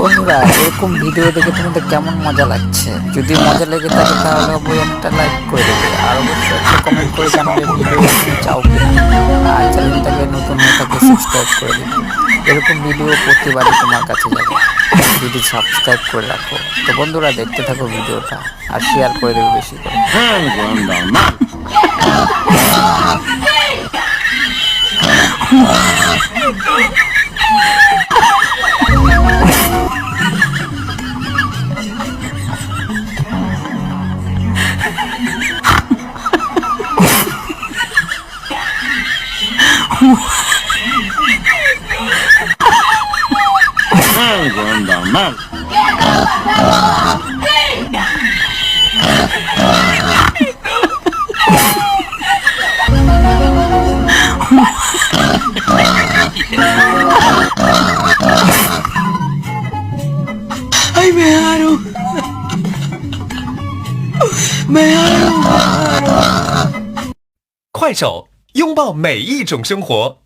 বন্ধুরা এরকম ভিডিও দেখে তোমাদের কেমন মজা লাগছে? যদি মজা লেগে থাকে তাহলে অবশ্যই একটা লাইক করে দেবে, আর অবশ্যই একটা কমেন্ট করে জানাবে ভিডিও তুমি চাও কিনা, আর চ্যানেলটাকে নতুন হয়ে থাকলে সাবস্ক্রাইব করে দেবে। এরকম ভিডিও প্রতিবারই তোমার কাছে যাবে যদি সাবস্ক্রাইব করে রাখো। তো বন্ধুরা দেখতে থাকো ভিডিওটা আর শেয়ার করে দেবে বেশি করে। ¡Ay, me aro! ¡Me aro! 快手，拥抱每一种生活。